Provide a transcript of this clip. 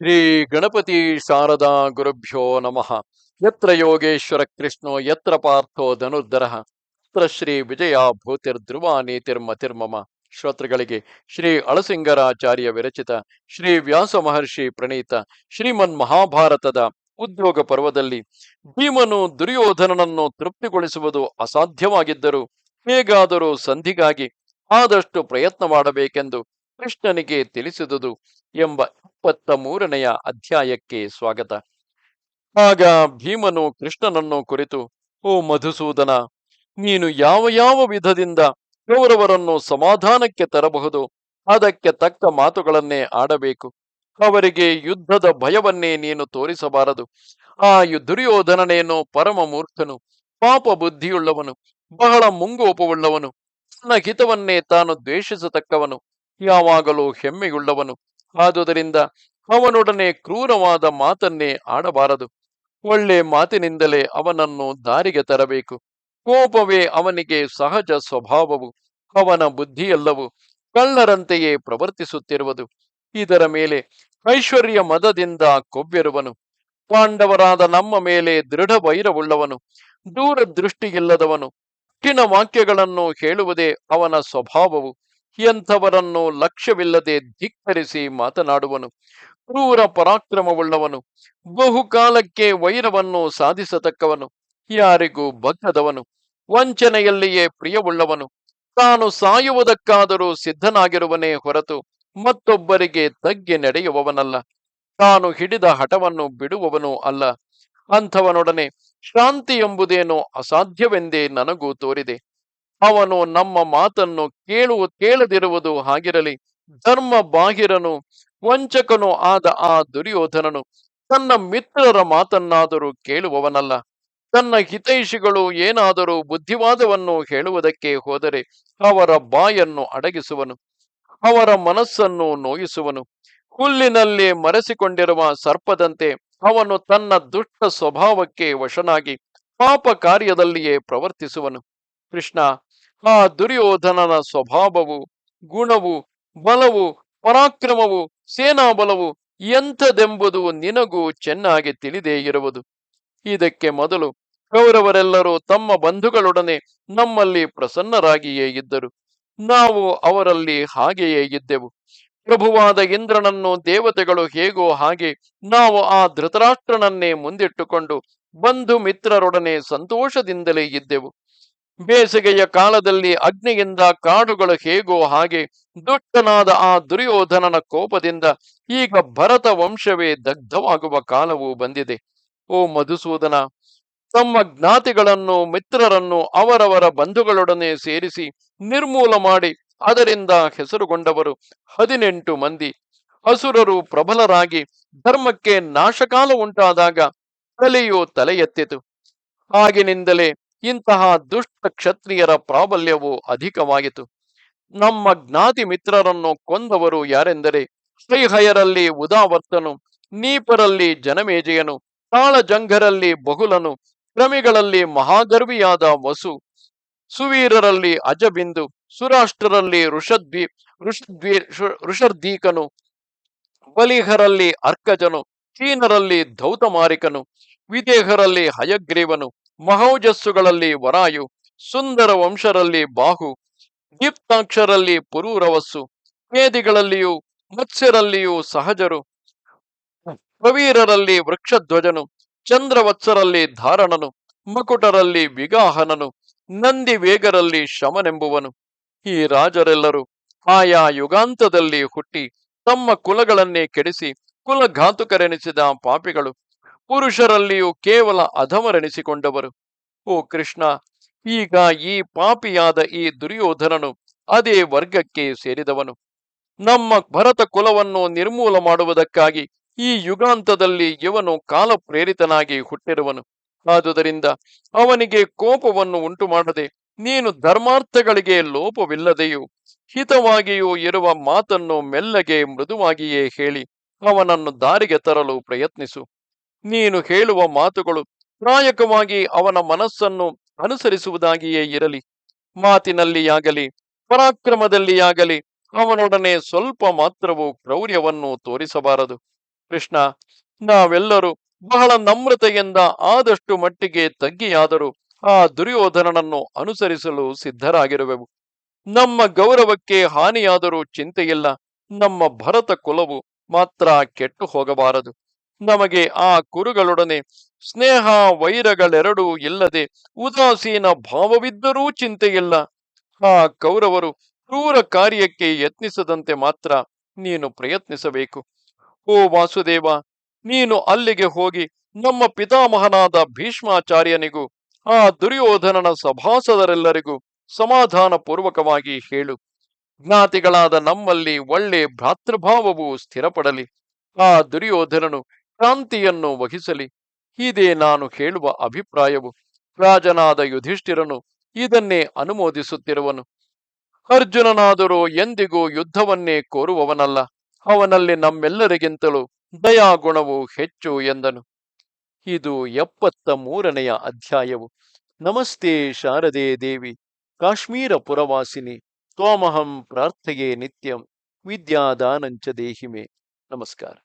ಶ್ರೀ ಗಣಪತಿ ಶಾರದಾ ಗುರುಭ್ಯೋ ನಮಃ. ಯತ್ರ ಯೋಗೇಶ್ವರ ಕೃಷ್ಣೋ ಯತ್ರ ಪಾರ್ಥೋ ಧನುರ್ಧರಃ ತತ್ರ ಶ್ರೀ ವಿಜಯ ಭೂತಿರ್ಧ್ರುವ ನೀತಿರ್ಮತಿರ್ಮಮ. ಶ್ರೋತೃಗಳಿಗೆ ಶ್ರೀ ಅಳಸಿಂಗರಾಚಾರ್ಯ ವಿರಚಿತ ಶ್ರೀ ವ್ಯಾಸ ಮಹರ್ಷಿ ಪ್ರಣೀತ ಶ್ರೀಮನ್ ಮಹಾಭಾರತದ ಉದ್ಯೋಗ ಪರ್ವದಲ್ಲಿ ಭೀಮನು ದುರ್ಯೋಧನನನ್ನು ತೃಪ್ತಿಗೊಳಿಸುವುದು ಅಸಾಧ್ಯವಾಗಿದ್ದರೂ ಹೇಗಾದರೂ ಸಂಧಿಗಾಗಿ ಆದಷ್ಟು ಪ್ರಯತ್ನ ಮಾಡಬೇಕೆಂದು ಕೃಷ್ಣನಿಗೆ ತಿಳಿಸಿದುದು ಎಂಬ 23ನೆಯ ಅಧ್ಯಾಯಕ್ಕೆ ಸ್ವಾಗತ. ಆಗ ಭೀಮನು ಕೃಷ್ಣನನ್ನು ಕುರಿತು, ಓ ಮಧುಸೂದನ, ನೀನು ಯಾವ ಯಾವ ವಿಧದಿಂದ ಕೌರವರನ್ನು ಸಮಾಧಾನಕ್ಕೆ ತರಬಹುದು ಅದಕ್ಕೆ ತಕ್ಕ ಮಾತುಗಳನ್ನೇ ಆಡಬೇಕು. ಅವರಿಗೆ ಯುದ್ಧದ ಭಯವನ್ನೇ ನೀನು ತೋರಿಸಬಾರದು. ಆ ದುರ್ಯೋಧನನೇನೋ ಪರಮ ಮೂರ್ಖನು, ಪಾಪ ಬುದ್ಧಿಯುಳ್ಳವನು, ಬಹಳ ಮುಂಗೋಪವುಳ್ಳವನು, ತನ್ನ ಹಿತವನ್ನೇ ತಾನು ದ್ವೇಷಿಸತಕ್ಕವನು, ಯಾವಾಗಲೂ ಹೆಮ್ಮೆಯುಳ್ಳವನು. ಆದುದರಿಂದ ಅವನೊಡನೆ ಕ್ರೂರವಾದ ಮಾತನ್ನೇ ಆಡಬಾರದು. ಒಳ್ಳೆ ಮಾತಿನಿಂದಲೇ ಅವನನ್ನು ದಾರಿಗೆ ತರಬೇಕು. ಕೋಪವೇ ಅವನಿಗೆ ಸಹಜ ಸ್ವಭಾವವು. ಅವನ ಬುದ್ಧಿಯೆಲ್ಲವೂ ಕಳ್ಳರಂತೆಯೇ ಪ್ರವರ್ತಿಸುತ್ತಿರುವುದು. ಇದರ ಮೇಲೆ ಐಶ್ವರ್ಯ ಮದದಿಂದ ಕೊಬ್ಬಿರುವನು. ಪಾಂಡವರಾದ ನಮ್ಮ ಮೇಲೆ ದೃಢ ವೈರವುಳ್ಳವನು, ದೂರದೃಷ್ಟಿಯಿಲ್ಲದವನು, ಕಠಿಣ ವಾಕ್ಯಗಳನ್ನು ಹೇಳುವುದೇ ಅವನ ಸ್ವಭಾವವು. ಎಂಥವರನ್ನು ಲಕ್ಷ್ಯವಿಲ್ಲದೆ ಧಿಕ್ಕರಿಸಿ ಮಾತನಾಡುವನು. ಕ್ರೂರ ಪರಾಕ್ರಮವುಳ್ಳವನು, ಬಹುಕಾಲಕ್ಕೆ ವೈರವನ್ನು ಸಾಧಿಸತಕ್ಕವನು, ಯಾರಿಗೂ ಬಗ್ಗದವನು, ವಂಚನೆಯಲ್ಲಿಯೇ ಪ್ರಿಯವುಳ್ಳವನು, ತಾನು ಸಾಯುವುದಕ್ಕಾದರೂ ಸಿದ್ಧನಾಗಿರುವನೇ ಹೊರತು ಮತ್ತೊಬ್ಬರಿಗೆ ತಗ್ಗಿ ನಡೆಯುವವನಲ್ಲ. ತಾನು ಹಿಡಿದ ಹಠವನ್ನು ಬಿಡುವವನೂ ಅಲ್ಲ. ಅಂಥವನೊಡನೆ ಶಾಂತಿ ಎಂಬುದೇನೋ ಅಸಾಧ್ಯವೆಂದೇ ನನಗೂ ತೋರಿದೆ. ಅವನು ನಮ್ಮ ಮಾತನ್ನು ಕೇಳದಿರುವುದು ಹಾಗಿರಲಿ. ಧರ್ಮ ಬಾಹಿರನು ವಂಚಕನೂ ಆದ ಆ ದುರ್ಯೋಧನನು ತನ್ನ ಮಿತ್ರರ ಮಾತನ್ನಾದರೂ ಕೇಳುವವನಲ್ಲ. ತನ್ನ ಹಿತೈಷಿಗಳು ಏನಾದರೂ ಬುದ್ಧಿವಾದವನ್ನು ಹೇಳುವುದಕ್ಕೆ ಹೋದರೆ ಅವರ ಬಾಯನ್ನು ಅಡಗಿಸುವನು, ಅವರ ಮನಸ್ಸನ್ನು ನೋಯಿಸುವನು. ಹುಲ್ಲಿನಲ್ಲಿ ಮರೆಸಿಕೊಂಡಿರುವ ಸರ್ಪದಂತೆ ಅವನು ತನ್ನ ದುಷ್ಟ ಸ್ವಭಾವಕ್ಕೆ ವಶನಾಗಿ ಪಾಪ ಕಾರ್ಯದಲ್ಲಿಯೇ ಪ್ರವರ್ತಿಸುವನು. ಕೃಷ್ಣ, ಆ ದುರ್ಯೋಧನನ ಸ್ವಭಾವವು, ಗುಣವು, ಬಲವು, ಪರಾಕ್ರಮವು, ಸೇನಾಬಲವು ಎಂಥದೆಂಬುದು ನಿನಗೂ ಚೆನ್ನಾಗಿ ತಿಳಿದೇ ಇರುವುದು. ಇದಕ್ಕೆ ಮೊದಲು ಕೌರವರೆಲ್ಲರೂ ತಮ್ಮ ಬಂಧುಗಳೊಡನೆ ನಮ್ಮಲ್ಲಿ ಪ್ರಸನ್ನರಾಗಿಯೇ ಇದ್ದರು. ನಾವು ಅವರಲ್ಲಿ ಹಾಗೆಯೇ ಇದ್ದೆವು. ಪ್ರಭುವಾದ ಇಂದ್ರನನ್ನು ದೇವತೆಗಳು ಹೇಗೋ ಹಾಗೆ ನಾವು ಆ ಧೃತರಾಷ್ಟ್ರನನ್ನೇ ಮುಂದಿಟ್ಟುಕೊಂಡು ಬಂಧು ಮಿತ್ರರೊಡನೆ ಸಂತೋಷದಿಂದಲೇ ಇದ್ದೆವು. ಬೇಸಿಗೆಯ ಕಾಲದಲ್ಲಿ ಅಗ್ನಿಯಿಂದ ಕಾಡುಗಳು ಹೇಗೋ ಹಾಗೆ ದುಷ್ಟನಾದ ಆ ದುರ್ಯೋಧನನ ಕೋಪದಿಂದ ಈಗ ಭರತ ವಂಶವೇ ದಗ್ಧವಾಗುವ ಕಾಲವೂ ಬಂದಿದೆ. ಓ ಮಧುಸೂದನ, ತಮ್ಮ ಜ್ಞಾತಿಗಳನ್ನು ಮಿತ್ರರನ್ನು ಅವರವರ ಬಂಧುಗಳೊಡನೆ ಸೇರಿಸಿ ನಿರ್ಮೂಲ ಮಾಡಿ ಅದರಿಂದ ಹೆಸರುಗೊಂಡವರು 18 ಮಂದಿ. ಅಸುರರು ಪ್ರಬಲರಾಗಿ ಧರ್ಮಕ್ಕೆ ನಾಶಕಾಲ ಉಂಟಾದಾಗ ಕಲಿಯು ತಲೆ ಎತ್ತಿತು. ಆಗಿನಿಂದಲೇ ಇಂತಹ ದುಷ್ಟ ಕ್ಷತ್ರಿಯರ ಪ್ರಾಬಲ್ಯವು ಅಧಿಕವಾಯಿತು. ನಮ್ಮ ಜ್ಞಾತಿ ಮಿತ್ರರನ್ನು ಕೊಂದವರು ಯಾರೆಂದರೆ ಶ್ರೀಹಯರಲ್ಲಿ ಉದಾವರ್ತನು, ನೀಪರಲ್ಲಿ ಜನಮೇಜಯನು, ತಾಳಜಂಘರಲ್ಲಿ ಬಹುಲನು, ಕ್ರಮಿಗಳಲ್ಲಿ ಮಹಾಗರ್ವಿಯಾದ ವಸು, ಸುವೀರರಲ್ಲಿ ಅಜಬಿಂದು, ಸುರಾಷ್ಟ್ರರಲ್ಲಿ ಋಷರ್ಧೀಕನು, ಬಲಿಹರಲ್ಲಿ ಅರ್ಕಜನು, ಚೀನರಲ್ಲಿ ಧೌತಮಾರಿಕನು, ವಿದೇಹರಲ್ಲಿ ಹಯಗ್ರೀವನು, ಮಹೌಜಸ್ಸುಗಳಲ್ಲಿ ವರಾಯು, ಸುಂದರ ವಂಶರಲ್ಲಿ ಬಾಹು, ದೀಪ್ತಾಕ್ಷರಲ್ಲಿ ಪುರೂರವಸ್ಸು, ವೇದಿಗಳಲ್ಲಿಯೂ ಮತ್ಸ್ಯರಲ್ಲಿಯೂ ಸಹಜರು, ಪ್ರವೀರರಲ್ಲಿ ವೃಕ್ಷಧ್ವಜನು, ಚಂದ್ರವತ್ಸರಲ್ಲಿ ಧಾರಣನು, ಮಕುಟರಲ್ಲಿ ವಿಗಾಹನನು, ನಂದಿ ವೇಗರಲ್ಲಿ ಶಮನೆಂಬುವನು. ಈ ರಾಜರೆಲ್ಲರೂ ಆಯಾ ಯುಗಾಂತದಲ್ಲಿ ಹುಟ್ಟಿ ತಮ್ಮ ಕುಲಗಳನ್ನೇ ಕೆಡಿಸಿ ಕುಲಘಾತುಕರೆನಿಸಿದ ಪಾಪಿಗಳು. ಪುರುಷರಲ್ಲಿಯೂ ಕೇವಲ ಅಧಮರೆನಿಸಿಕೊಂಡವರು. ಓ ಕೃಷ್ಣ, ಈಗ ಈ ಪಾಪಿಯಾದ ಈ ದುರ್ಯೋಧನನು ಅದೇ ವರ್ಗಕ್ಕೆ ಸೇರಿದವನು. ನಮ್ಮ ಭರತ ಕುಲವನ್ನು ನಿರ್ಮೂಲ ಮಾಡುವುದಕ್ಕಾಗಿ ಈ ಯುಗಾಂತದಲ್ಲಿ ಇವನು ಕಾಲಪ್ರೇರಿತನಾಗಿ ಹುಟ್ಟಿರುವನು. ಆದುದರಿಂದ ಅವನಿಗೆ ಕೋಪವನ್ನು ಉಂಟು ಮಾಡದೆ ನೀನು ಧರ್ಮಾರ್ಥಗಳಿಗೆ ಲೋಪವಿಲ್ಲದೆಯೂ ಹಿತವಾಗಿಯೂ ಇರುವ ಮಾತನ್ನು ಮೆಲ್ಲಗೆ ಮೃದುವಾಗಿಯೇ ಹೇಳಿ ಅವನನ್ನು ದಾರಿಗೆ ತರಲು ಪ್ರಯತ್ನಿಸು. ನೀನು ಹೇಳುವ ಮಾತುಗಳು ಪ್ರಾಯಕವಾಗಿ ಅವನ ಮನಸ್ಸನ್ನು ಅನುಸರಿಸುವುದಾಗಿಯೇ ಇರಲಿ. ಮಾತಿನಲ್ಲಿಯಾಗಲಿ ಪರಾಕ್ರಮದಲ್ಲಿಯಾಗಲಿ ಅವನೊಡನೆ ಸ್ವಲ್ಪ ಮಾತ್ರವೂ ಕ್ರೌರ್ಯವನ್ನು ತೋರಿಸಬಾರದು. ಕೃಷ್ಣ, ನಾವೆಲ್ಲರೂ ಬಹಳ ನಮ್ರತೆಯಿಂದ ಆದಷ್ಟು ಮಟ್ಟಿಗೆ ತಗ್ಗಿಯಾದರೂ ಆ ದುರ್ಯೋಧನನನ್ನು ಅನುಸರಿಸಲು ಸಿದ್ಧರಾಗಿರುವೆವು. ನಮ್ಮ ಗೌರವಕ್ಕೆ ಹಾನಿಯಾದರೂ ಚಿಂತೆಯಿಲ್ಲ. ನಮ್ಮ ಭರತ ಕುಲವು ಮಾತ್ರ ಕೆಟ್ಟು ಹೋಗಬಾರದು. ನಮಗೆ ಆ ಕುರುಗಳೊಡನೆ ಸ್ನೇಹ ವೈರಗಳೆರಡೂ ಇಲ್ಲದೆ ಉದಾಸೀನ ಭಾವವಿದ್ದರೂ ಚಿಂತೆಯಿಲ್ಲ. ಆ ಕೌರವರು ಕ್ರೂರ ಕಾರ್ಯಕ್ಕೆ ಯತ್ನಿಸದಂತೆ ಮಾತ್ರ ನೀನು ಪ್ರಯತ್ನಿಸಬೇಕು. ಓ ವಾಸುದೇವ, ನೀನು ಅಲ್ಲಿಗೆ ಹೋಗಿ ನಮ್ಮ ಪಿತಾಮಹನಾದ ಭೀಷ್ಮಾಚಾರ್ಯನಿಗೂ ಆ ದುರ್ಯೋಧನನ ಸಭಾಸದರೆಲ್ಲರಿಗೂ ಸಮಾಧಾನ ಪೂರ್ವಕವಾಗಿ ಹೇಳು. ಜ್ಞಾತಿಗಳಾದ ನಮ್ಮಲ್ಲಿ ಒಳ್ಳೆ ಭ್ರಾತೃಭಾವವು ಸ್ಥಿರಪಡಲಿ. ಆ ದುರ್ಯೋಧನನು ಕ್ರಾಂತಿಯನ್ನು ವಹಿಸಲಿ. ಇದೇ ನಾನು ಹೇಳುವ ಅಭಿಪ್ರಾಯವು. ರಾಜನಾದ ಯುಧಿಷ್ಠಿರನು ಇದನ್ನೇ ಅನುಮೋದಿಸುತ್ತಿರುವನು. ಅರ್ಜುನನಾದರೂ ಎಂದಿಗೂ ಯುದ್ಧವನ್ನೇ ಕೋರುವವನಲ್ಲ. ಅವನಲ್ಲಿ ನಮ್ಮೆಲ್ಲರಿಗಿಂತಲೂ ದಯಾಗುಣವು ಹೆಚ್ಚು ಎಂದನು. ಇದು 73ನೆಯ ಅಧ್ಯಾಯವು. ನಮಸ್ತೆ ಶಾರದೆ ದೇವಿ, ಕಾಶ್ಮೀರ ಪುರವಾಸಿನಿ, ತ್ವಾಮಹಂ ಪ್ರಾರ್ಥೆಯೇ ನಿತ್ಯಂ, ವಿದ್ಯಾದಾನಂಚ ದೇಹಿಮೆ. ನಮಸ್ಕಾರ.